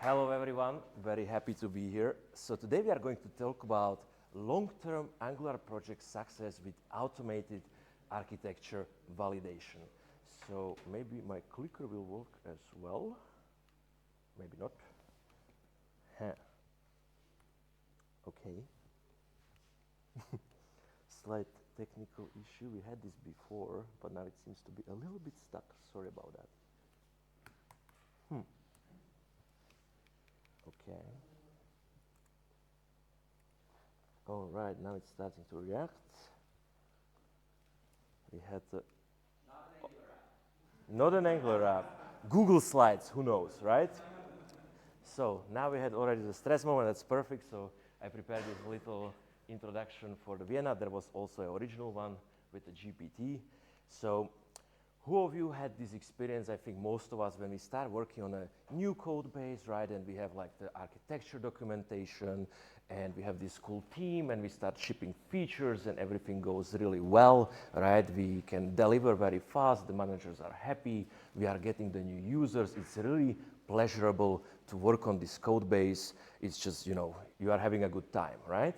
Hello everyone, very happy to be here. So today we are going to talk about long-term Angular project success with automated architecture validation. So maybe my clicker will work as well, maybe not. Okay. Slight technical issue, we had this before, but now it seems to be a little bit stuck, sorry about that. Okay. All right, now it's starting to react. We had to... Not an Angular app. Google Slides, who knows, right? So now we had already the stress moment, that's perfect. So I prepared this little introduction for the Vienna. There was also an original one with the GPT. So who of you had this experience? I think most of us, when we start working on a new code base, right, and we have like the architecture documentation, and we have this cool team, and we start shipping features, and everything goes really well, right? We can deliver very fast, the managers are happy, we are getting the new users, it's really pleasurable to work on this code base. It's just, you know, you are having a good time, right?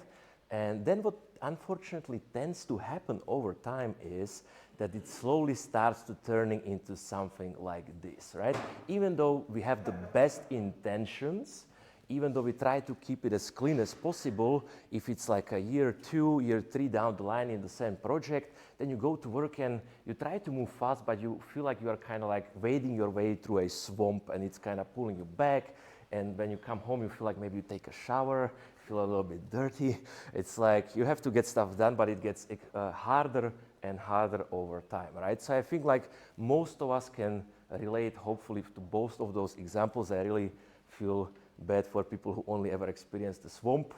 And then what unfortunately tends to happen over time is that it slowly starts to turning into something like this, right? Even though we have the best intentions, even though we try to keep it as clean as possible, if it's like a year 2, year 3 down the line in the same project, then you go to work and you try to move fast, but you feel like you are kind of like wading your way through a swamp and it's kind of pulling you back. And when you come home, you feel like maybe you take a shower, feel a little bit dirty. It's like you have to get stuff done, but it gets harder and harder over time, right? So I think like most of us can relate, hopefully, to both of those examples. I really feel bad for people who only ever experienced the swamp.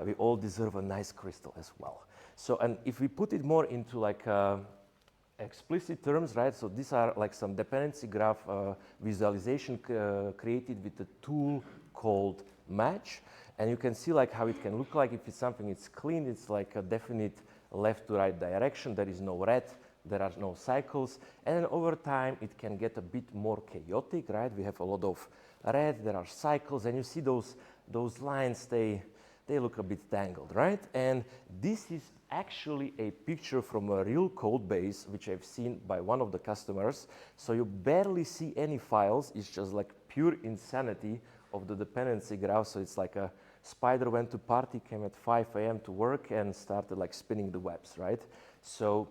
We all deserve a nice crystal as well. So, and if we put it more into like explicit terms, right? So these are like some dependency graph visualization created with a tool called Match. And you can see like how it can look like. If it's something it's clean, it's like a definite left to right direction. There is no red, there are no cycles. And then over time, it can get a bit more chaotic, right? We have a lot of red, there are cycles, and you see those lines, they look a bit tangled, right? And this is actually a picture from a real code base, which I've seen by one of the customers. So you barely see any files. It's just like pure insanity of the dependency graph. So it's like a spider went to party, came at 5 a.m. to work and started like spinning the webs, right? So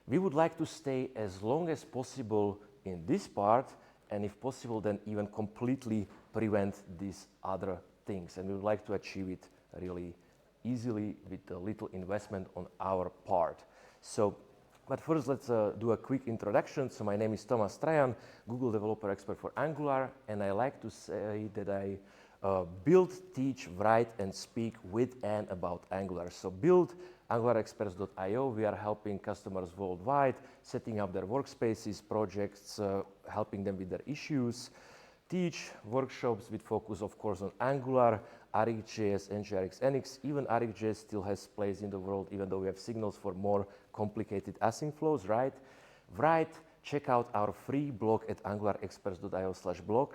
we would like to stay as long as possible in this part, and if possible, then even completely prevent these other things. And we would like to achieve it really easily with a little investment on our part. So, but first let's do a quick introduction. So my name is Tomas Trajan, Google developer expert for Angular, and I like to say that I build, teach, write, and speak with and about Angular. So build AngularExperts.io, we are helping customers worldwide, setting up their workspaces, projects, helping them with their issues. Teach workshops with focus, of course, on Angular, RxJS, NGRX, NX. Even RxJS still has place in the world, even though we have signals for more complicated async flows, right? Write, check out our free blog at angularexperts.io/blog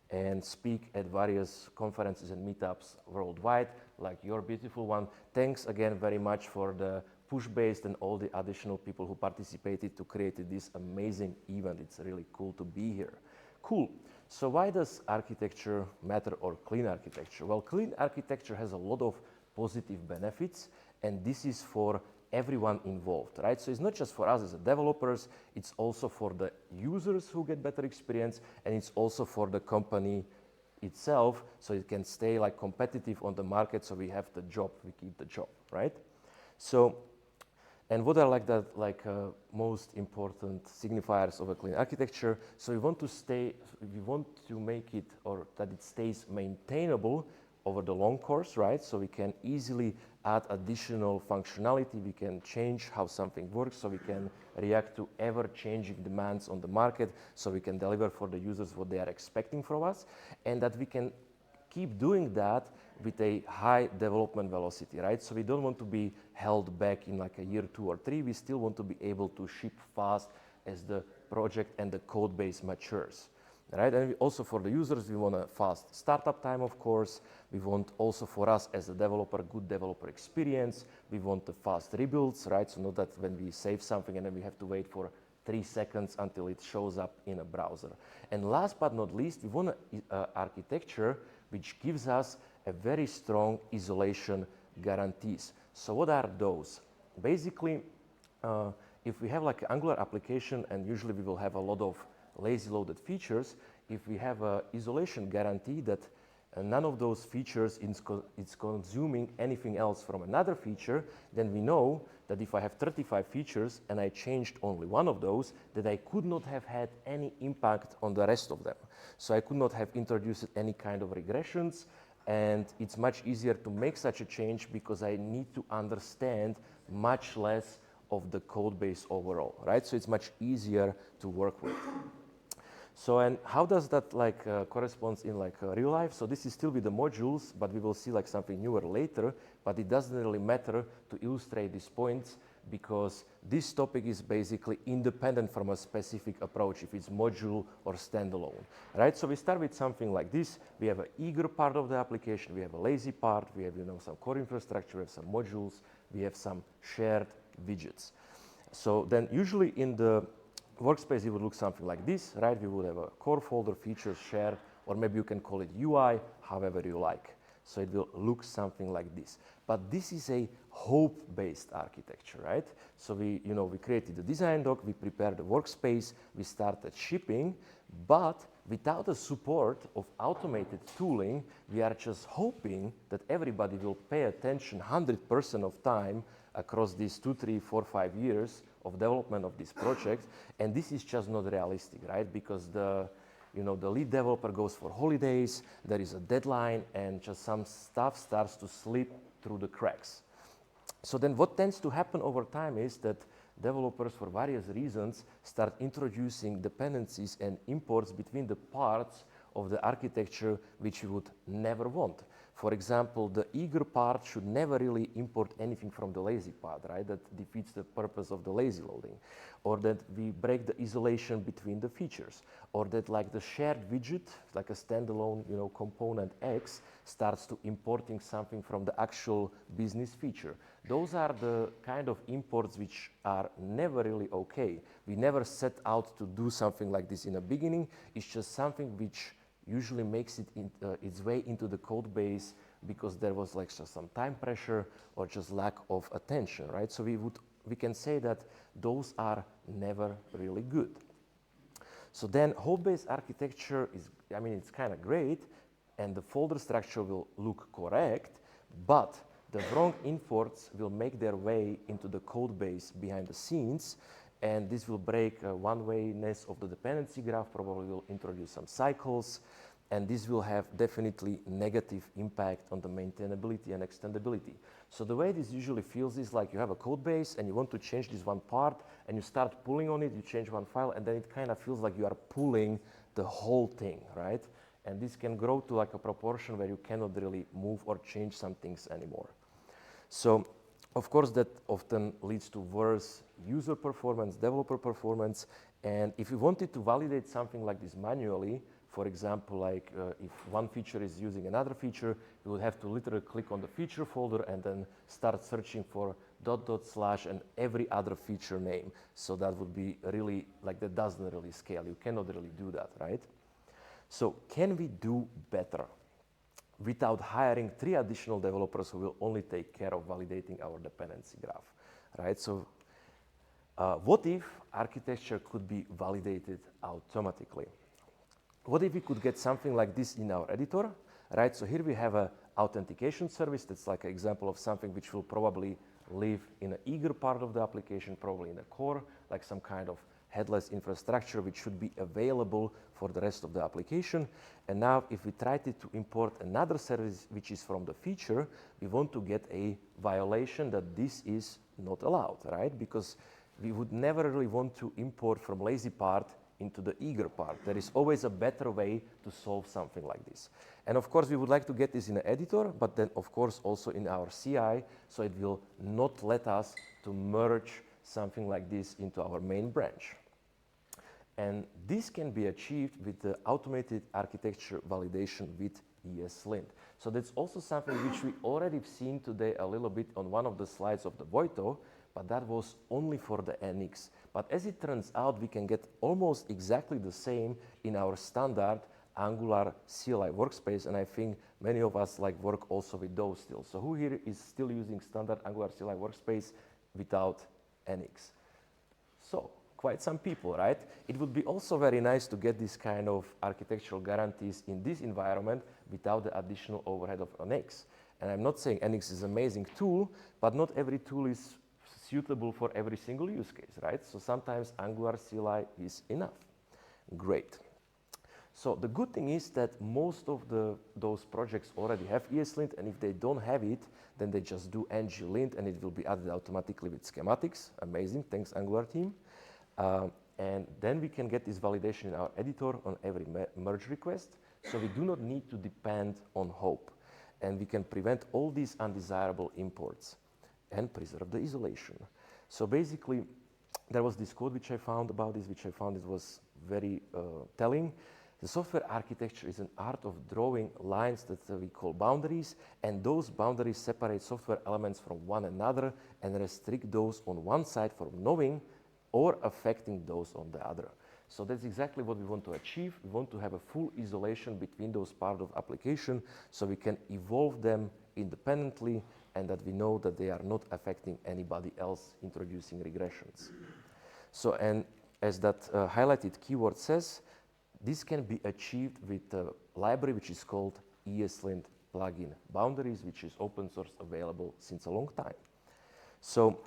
and speak at various conferences and meetups worldwide, like your beautiful one. Thanks again very much for the push-based and all the additional people who participated to create this amazing event. It's really cool to be here. Cool. So why does architecture matter, or clean architecture? Well, clean architecture has a lot of positive benefits, and this is for everyone involved, right? So it's not just for us as developers, it's also for the users who get better experience, and it's also for the company itself, so it can stay like competitive on the market, so we have the job, we keep the job, right? So, and what are like the most important signifiers of a clean architecture? So we want to make it, or that it stays maintainable over the long course, right? So we can easily add additional functionality, we can change how something works, so we can react to ever-changing demands on the market, so we can deliver for the users what they are expecting from us, and that we can keep doing that with a high development velocity, right? So we don't want to be held back in like a year, 2 or 3. We still want to be able to ship fast as the project and the code base matures. right? And also for the users, we want a fast startup time, of course. We want also for us as a developer, good developer experience. We want the fast rebuilds, right? So not that when we save something and then we have to wait for 3 seconds until it shows up in a browser. And last but not least, we want an architecture which gives us a very strong isolation guarantees. So what are those? Basically, if we have like an Angular application, and usually we will have a lot of lazy loaded features, if we have an isolation guarantee that none of those features is consuming anything else from another feature, then we know that if I have 35 features and I changed only one of those, that I could not have had any impact on the rest of them. So I could not have introduced any kind of regressions, and it's much easier to make such a change because I need to understand much less of the code base overall, right? So it's much easier to work with. So, and how does that like corresponds in like real life? So this is still with the modules, but we will see like something newer later, but it doesn't really matter to illustrate these points because this topic is basically independent from a specific approach, if it's module or standalone, right? So we start with something like this. We have an eager part of the application, we have a lazy part, we have, you know, some core infrastructure, we have some modules, we have some shared widgets. So then usually in the workspace, it would look something like this, right? We would have a core folder, features, shared, or maybe you can call it UI, however you like. So it will look something like this. But this is a hope-based architecture, right? So we created the design doc, we prepared the workspace, we started shipping, but without the support of automated tooling, we are just hoping that everybody will pay attention 100% of time across these 2, 3, 4, 5 years of development of this project, and this is just not realistic, right? Because the lead developer goes for holidays, there is a deadline, and just some stuff starts to slip through the cracks. So then what tends to happen over time is that developers, for various reasons, start introducing dependencies and imports between the parts of the architecture which you would never want. For example, the eager part should never really import anything from the lazy part, right? That defeats the purpose of the lazy loading. Or that we break the isolation between the features. Or that like the shared widget, like a standalone component X, starts to importing something from the actual business feature. Those are the kind of imports which are never really okay. We never set out to do something like this in the beginning. It's just something which usually makes it its way into the code base because there was like just some time pressure or just lack of attention, right? So we can say that those are never really good. So then hope-based architecture is, it's kind of great, and the folder structure will look correct, but the wrong imports will make their way into the code base behind the scenes, and this will break one-wayness of the dependency graph, probably will introduce some cycles, and this will have definitely negative impact on the maintainability and extendability. So the way this usually feels is like you have a code base and you want to change this one part and you start pulling on it, you change one file, and then it kind of feels like you are pulling the whole thing, right? And this can grow to like a proportion where you cannot really move or change some things anymore. So of course, that often leads to worse user performance, developer performance, and if you wanted to validate something like this manually, for example, like if one feature is using another feature, you would have to literally click on the feature folder and then start searching for ... and every other feature name. So that would be really, like that doesn't really scale. You cannot really do that, right? So can we do better without hiring 3 additional developers who will only take care of validating our dependency graph, right? So what if architecture could be validated automatically? What if we could get something like this in our editor, right? So here we have an authentication service that's like an example of something which will probably live in an eager part of the application, probably in the core, like some kind of headless infrastructure which should be available for the rest of the application. And now if we tried to import another service which is from the feature, we want to get a violation that this is not allowed, right? Because we would never really want to import from lazy part into the eager part. There is always a better way to solve something like this. And of course, we would like to get this in an editor, but then of course also in our CI, so it will not let us to merge something like this into our main branch. And this can be achieved with the automated architecture validation with ESLint. So that's also something which we already have seen today a little bit on one of the slides of the Voito, but that was only for the NX. But as it turns out, we can get almost exactly the same in our standard Angular CLI workspace, and I think many of us like work also with those still. So who here is still using standard Angular CLI workspace without NX? So quite some people, right? It would be also very nice to get this kind of architectural guarantees in this environment without the additional overhead of NX. And I'm not saying NX is an amazing tool, but not every tool is suitable for every single use case, right? So sometimes Angular CLI is enough. Great. So the good thing is that most of those projects already have ESLint, and if they don't have it, then they just do NgLint, and it will be added automatically with schematics. Amazing, thanks Angular team. And then we can get this validation in our editor on every merge request, so we do not need to depend on hope. And we can prevent all these undesirable imports and preserve the isolation. So basically, there was this code which I found about this, which I found it was very telling. The software architecture is an art of drawing lines that we call boundaries, and those boundaries separate software elements from one another and restrict those on one side from knowing or affecting those on the other. So that's exactly what we want to achieve. We want to have a full isolation between those parts of application so we can evolve them independently and that we know that they are not affecting anybody else introducing regressions. So, and as that highlighted keyword says, this can be achieved with a library which is called ESLint plugin boundaries, which is open source available since a long time. So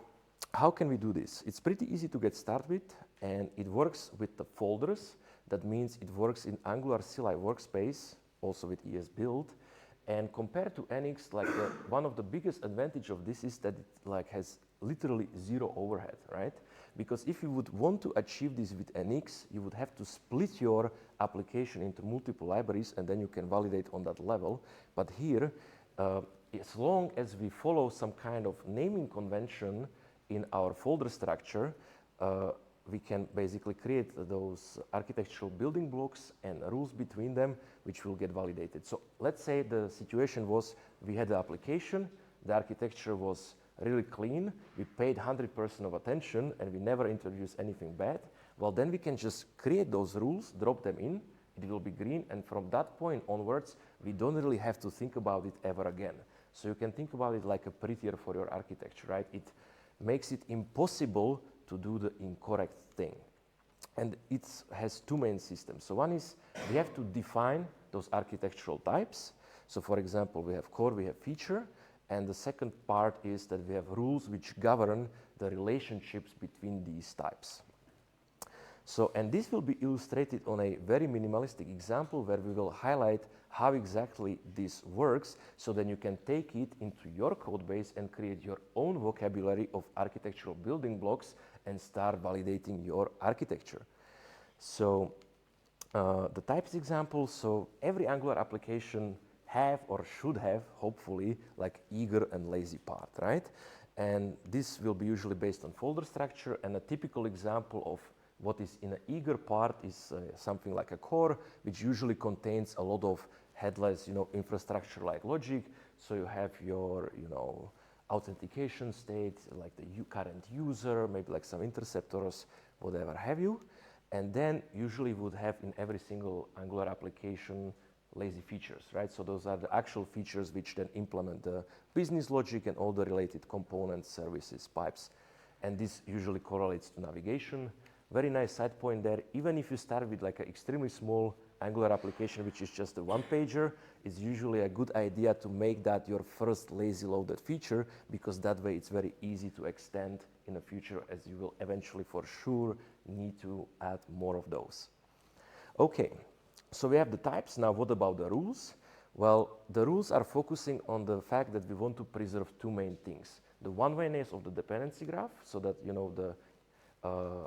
how can we do this? It's pretty easy to get started with, and it works with the folders. That means it works in Angular CLI workspace, also with ESBuild. And compared to NX, like one of the biggest advantage of this is that it like has literally zero overhead, right? Because if you would want to achieve this with NX, you would have to split your application into multiple libraries, and then you can validate on that level. But here, as long as we follow some kind of naming convention in our folder structure, we can basically create those architectural building blocks and rules between them, which will get validated. So let's say the situation was we had the application, the architecture was really clean, we paid 100% of attention, and we never introduced anything bad. Well, then we can just create those rules, drop them in, it will be green, and from that point onwards, we don't really have to think about it ever again. So you can think about it like a prettier for your architecture, right? It makes it impossible to do the incorrect thing. And it has two main systems. So one is we have to define those architectural types. So for example, we have core, we have feature, and the second part is that we have rules which govern the relationships between these types. So, and this will be illustrated on a very minimalistic example where we will highlight how exactly this works, so then you can take it into your code base and create your own vocabulary of architectural building blocks and start validating your architecture. So the types example, so every Angular application have or should have, hopefully, like eager and lazy part, right? And this will be usually based on folder structure, and a typical example of what is in an eager part is something like a core, which usually contains a lot of headless, infrastructure-like logic. So you have your, authentication state, like the current user, maybe like some interceptors, whatever have you. And then usually would have in every single Angular application lazy features, right? So those are the actual features which then implement the business logic and all the related components, services, pipes. And this usually correlates to navigation. Very nice side point there. Even if you start with like an extremely small Angular application, which is just a one-pager, it's usually a good idea to make that your first lazy loaded feature, because that way it's very easy to extend in the future, as you will eventually for sure need to add more of those. Okay, so we have the types. Now what about the rules? Well, the rules are focusing on the fact that we want to preserve two main things. The one-wayness of the dependency graph, so that the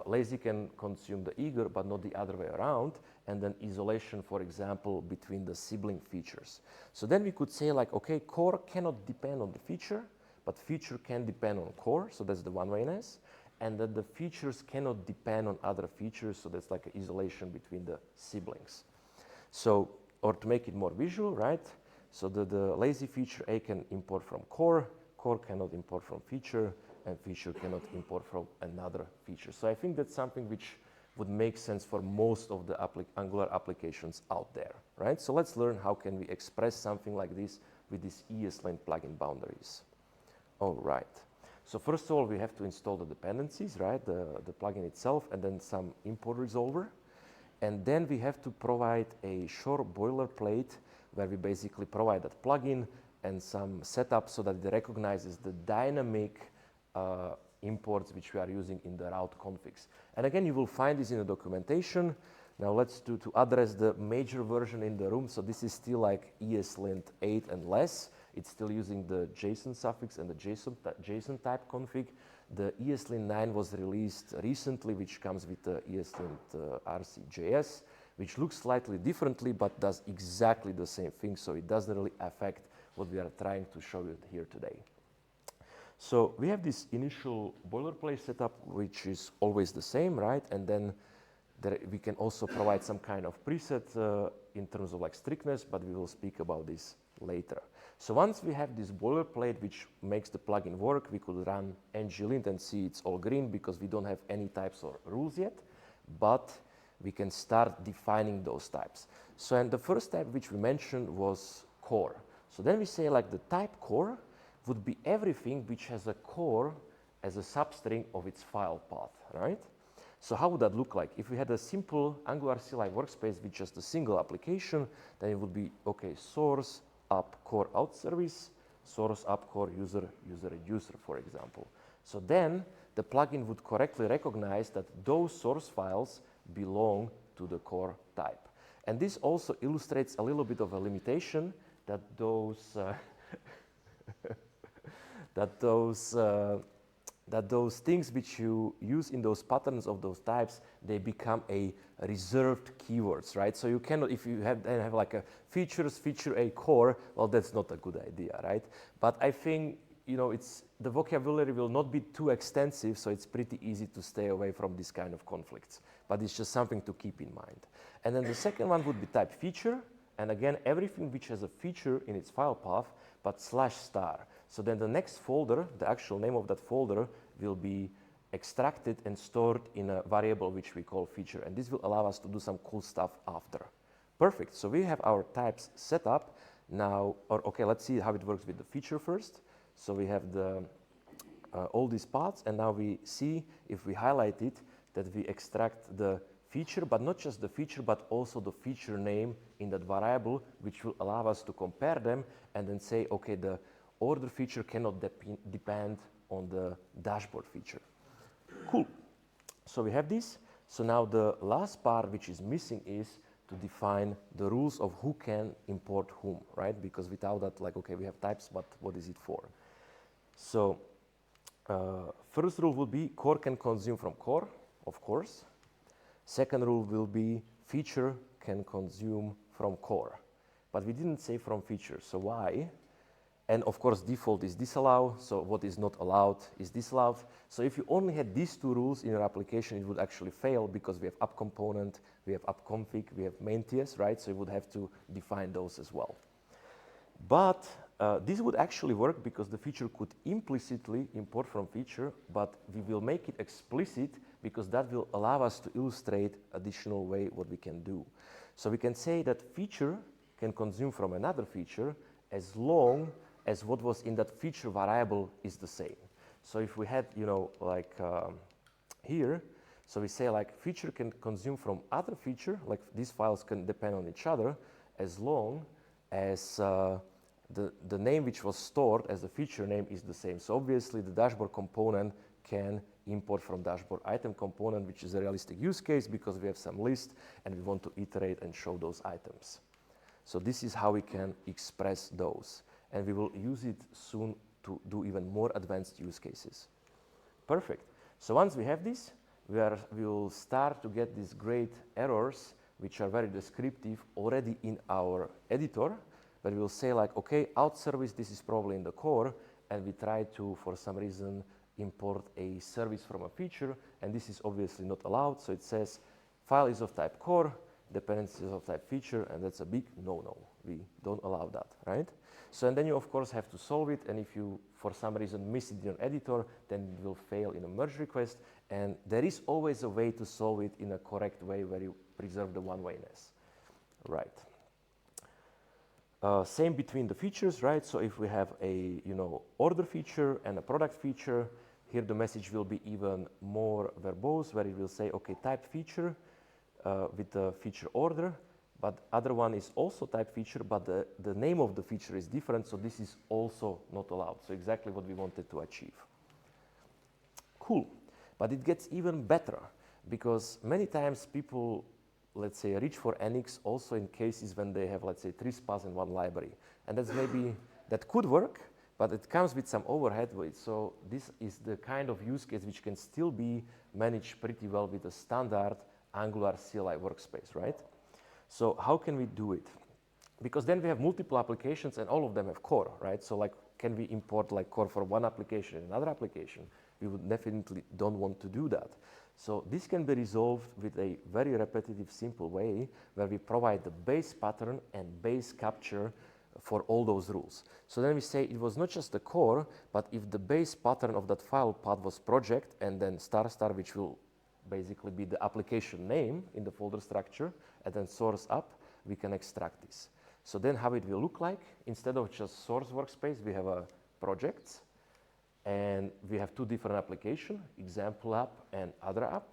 lazy can consume the eager, but not the other way around, and then isolation, for example, between the sibling features. So then we could say like, okay, core cannot depend on the feature, but feature can depend on core, so that's the one-wayness. and that the features cannot depend on other features, so there's like an isolation between the siblings. So, or to make it more visual, right? So the lazy feature A can import from core cannot import from feature, and feature cannot import from another feature. So I think that's something which would make sense for most of the Angular applications out there, right? So let's learn how can we express something like this with these ESLint plugin boundaries. All right. So first of all, we have to install the dependencies, right? The plugin itself, and then some import resolver. And then we have to provide a short boilerplate where we basically provide that plugin and some setup so that it recognizes the dynamic imports which we are using in the route configs. And again, you will find this in the documentation. Now let's to address the major version in the room. So this is still like ESLint 8 and less. It's still using the JSON suffix and the JSON type config. The ESLint 9 was released recently, which comes with the ESLint RCJS, which looks slightly differently, but does exactly the same thing. So it doesn't really affect what we are trying to show you here today. So we have this initial boilerplate setup, which is always the same, right? And then we can also provide some kind of preset in terms of like strictness, but we will speak about this later. So once we have this boilerplate which makes the plugin work, we could run NgLint and see it's all green because we don't have any types or rules yet, but we can start defining those types. So and the first type which we mentioned was core. So then we say like the type core would be everything which has a core as a substring of its file path, right? So how would that look like? If we had a simple Angular CLI workspace with just a single application, then it would be, okay, source, up, core, out service, source, up, core, user, for example. So then the plugin would correctly recognize that those source files belong to the core type. And this also illustrates a little bit of a limitation that those that those things which you use in those patterns of those types, they become a reserved keywords, right? So you cannot, if you have like a feature a core, well, that's not a good idea, right? But I think, you know, the vocabulary will not be too extensive, so it's pretty easy to stay away from this kind of conflicts. But it's just something to keep in mind. And then the second one would be type feature. And again, everything which has a feature in its file path, but /star. So then the next folder, the actual name of that folder, will be extracted and stored in a variable which we call feature. And this will allow us to do some cool stuff after. Perfect. So we have our types set up now. Okay, let's see how it works with the feature first. So we have all these paths, and now we see if we highlight it that we extract the feature, but not just the feature, but also the feature name in that variable, which will allow us to compare them and then say, okay, the order feature cannot depend on the dashboard feature. Cool. So we have this. So now the last part which is missing is to define the rules of who can import whom, right? Because without that, like, okay, we have types, but what is it for? So first rule would be core can consume from core, of course. Second rule will be feature can consume from core. But we didn't say from feature, so why? And of course, default is disallow, so what is not allowed is disallowed. So if you only had these two rules in your application, it would actually fail because we have app component, we have app config, we have main TS, right? So you would have to define those as well. But this would actually work because the feature could implicitly import from feature, but we will make it explicit because that will allow us to illustrate additional way what we can do. So we can say that feature can consume from another feature as long as what was in that feature variable is the same. So if we had, you know, like here, so we say like feature can consume from other feature, like these files can depend on each other as long as the name which was stored as the feature name is the same. So obviously the dashboard component can import from dashboard item component, which is a realistic use case because we have some list and we want to iterate and show those items. So this is how we can express those. And we will use it soon to do even more advanced use cases. Perfect. So once we have this, we will start to get these great errors, which are very descriptive already in our editor, but we will say like, okay, out service, this is probably in the core, and we try to, for some reason, import a service from a feature, and this is obviously not allowed. So it says file is of type core, dependency is of type feature, and that's a big no-no. We don't allow that, right? So and then you of course have to solve it, and if you for some reason miss it in your editor, then it will fail in a merge request, and there is always a way to solve it in a correct way where you preserve the one-wayness, right? Same between the features, right? So if we have a order feature and a product feature, here the message will be even more verbose, where it will say, okay, type feature with the feature order, but other one is also type feature, but the name of the feature is different, so this is also not allowed. So exactly what we wanted to achieve. Cool, but it gets even better, because many times people, let's say, reach for NX also in cases when they have, let's say, 3 spas and 1 library. And that's maybe, that could work, but it comes with some overhead with. So this is the kind of use case which can still be managed pretty well with a standard Angular CLI workspace, right? So how can we do it? Because then we have multiple applications and all of them have core, right? So like, can we import like core for one application and another application? We would definitely don't want to do that. So this can be resolved with a very repetitive, simple way where we provide the base pattern and base capture for all those rules. So then we say it was not just the core, but if the base pattern of that file path was project and then ***, which will basically be the application name in the folder structure, and then source up, we can extract this. So then how it will look like, instead of just source workspace, we have a projects, and we have 2 different applications, example app and other app.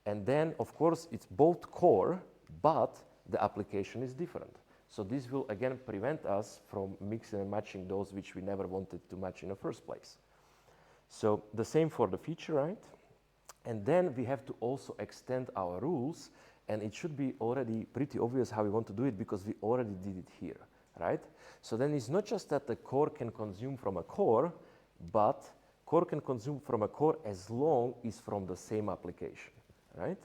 And then, of course, it's both core, but the application is different. So this will, again, prevent us from mixing and matching those which we never wanted to match in the first place. So the same for the feature, right? And then we have to also extend our rules, and it should be already pretty obvious how we want to do it because we already did it here, right? So then it's not just that the core can consume from a core, but core can consume from a core as long as from the same application, right?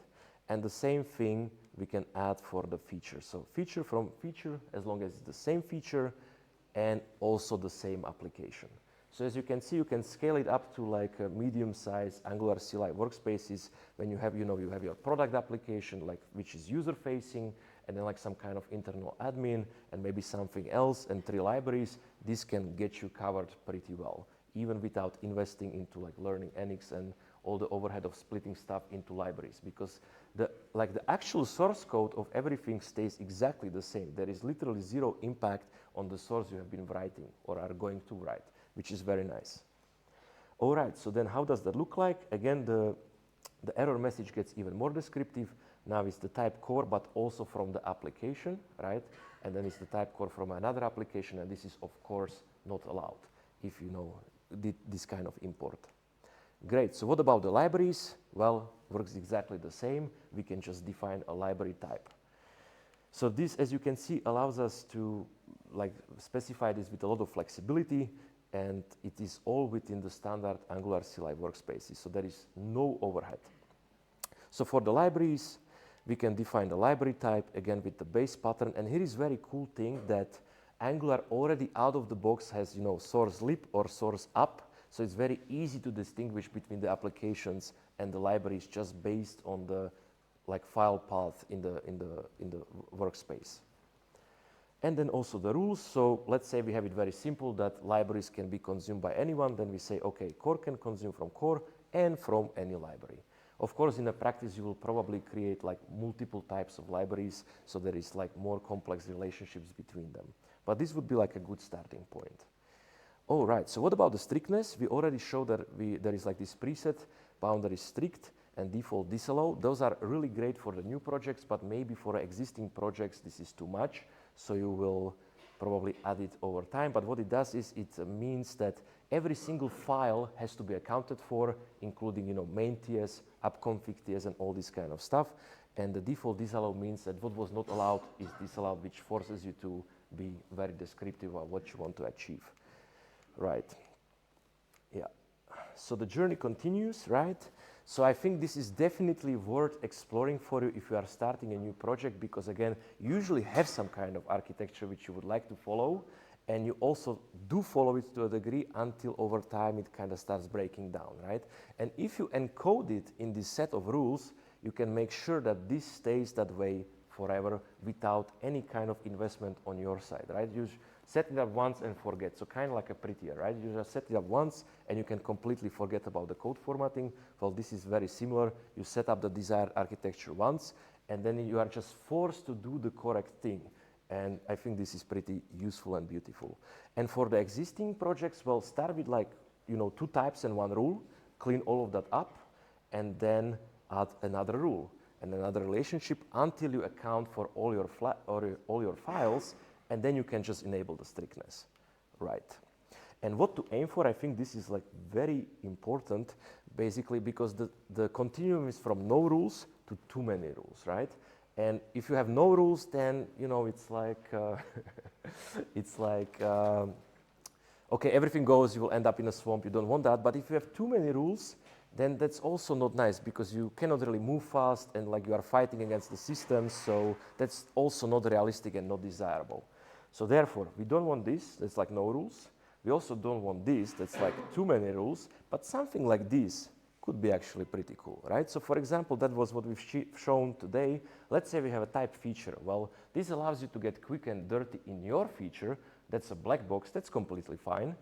And the same thing we can add for the feature. So feature from feature as long as it's the same feature and also the same application. So as you can see, you can scale it up to like a medium-sized Angular CLI workspaces when you have, you have your product application, like which is user-facing, and then like some kind of internal admin, and maybe something else, and 3 libraries. This can get you covered pretty well, even without investing into like learning NX and all the overhead of splitting stuff into libraries, because the actual source code of everything stays exactly the same. There is literally 0 impact on the source you have been writing or are going to write, which is very nice. All right, so then how does that look like? Again, the error message gets even more descriptive. Now it's the type core, but also from the application, right? And then it's the type core from another application, and this is, of course, not allowed if you did this kind of import. Great, so what about the libraries? Well, works exactly the same. We can just define a library type. So this, as you can see, allows us to specify this with a lot of flexibility, and it is all within the standard Angular CLI workspaces, so there is no overhead. So for the libraries, we can define the library type, again, with the base pattern, and here is very cool thing that Angular already out of the box has, source lib or source up, so it's very easy to distinguish between the applications and the libraries just based on the file path in the workspace. And then also the rules. So let's say we have it very simple that libraries can be consumed by anyone. Then we say, okay, core can consume from core and from any library. Of course, in the practice, you will probably create multiple types of libraries, so there is more complex relationships between them. But this would be a good starting point. All right, so what about the strictness? We already showed that there is this preset, boundary strict, and default disallow. Those are really great for the new projects, but maybe for existing projects, this is too much. So you will probably add it over time. But what it does is it means that every single file has to be accounted for, including main TS, appconfig TS, and all this kind of stuff. And the default disallow means that what was not allowed is disallowed, which forces you to be very descriptive of what you want to achieve. Right. Yeah. So the journey continues, right? So I think this is definitely worth exploring for you if you are starting a new project, because again, you usually have some kind of architecture which you would like to follow, and you also do follow it to a degree until over time it kind of starts breaking down, right? And if you encode it in this set of rules, you can make sure that this stays that way forever without any kind of investment on your side, right? You set it up once and forget, so kind of like a prettier, right? You just set it up once and you can completely forget about the code formatting. Well, this is very similar. You set up the desired architecture once, and then you are just forced to do the correct thing. And I think this is pretty useful and beautiful. And for the existing projects, well, start with like, 2 types and 1 rule, clean all of that up, and then add another rule and another relationship until you account for all your files, and then you can just enable the strictness, right? And what to aim for, I think this is like very important, basically, because the continuum is from no rules to too many rules, right? And if you have no rules, then, it's like, okay, everything goes, you will end up in a swamp, you don't want that. But if you have too many rules, then that's also not nice, because you cannot really move fast and like you are fighting against the system, so that's also not realistic and not desirable. So therefore, we don't want this, that's like no rules. We also don't want this, that's like too many rules, but something like this could be actually pretty cool, right? So for example, that was what we've shown today. Let's say we have a type feature. Well, this allows you to get quick and dirty in your feature. That's a black box, that's completely fine,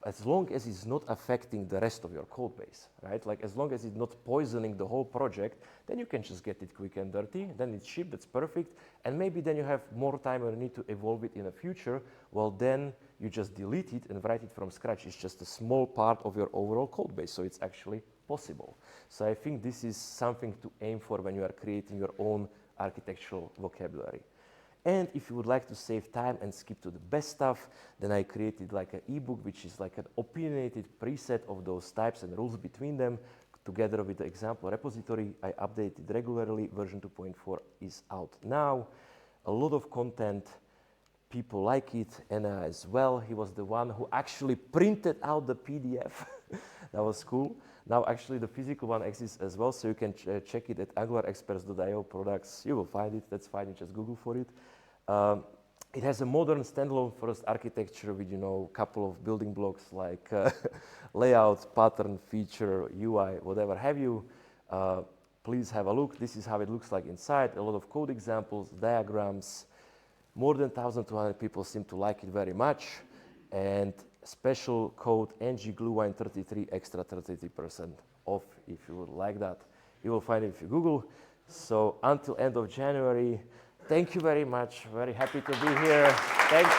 as long as it's not affecting the rest of your code base, right? Like as long as it's not poisoning the whole project, then you can just get it quick and dirty, then it's shipped, that's perfect, and maybe then you have more time or need to evolve it in the future, well then you just delete it and write it from scratch. It's just a small part of your overall code base, so it's actually possible. So I think this is something to aim for when you are creating your own architectural vocabulary. And if you would like to save time and skip to the best stuff, then I created like an ebook, which is like an opinionated preset of those types and rules between them, together with the example repository. I update it regularly. Version 2.4 is out now. A lot of content. People like it, and as well, he was the one who actually printed out the PDF. That was cool. Now, actually, the physical one exists as well, so you can check it at angularexperts.io products. You will find it. That's fine. You just Google for it. It has a modern standalone first architecture with, a couple of building blocks like layout, pattern, feature, UI, whatever have you. Please have a look. This is how it looks like inside. A lot of code examples, diagrams. More than 1,200 people seem to like it very much. And special code NgGlühwein 33 extra 33% off if you would like that. You will find it if you Google. So until end of January, thank you very much. Very happy to be here. Thanks.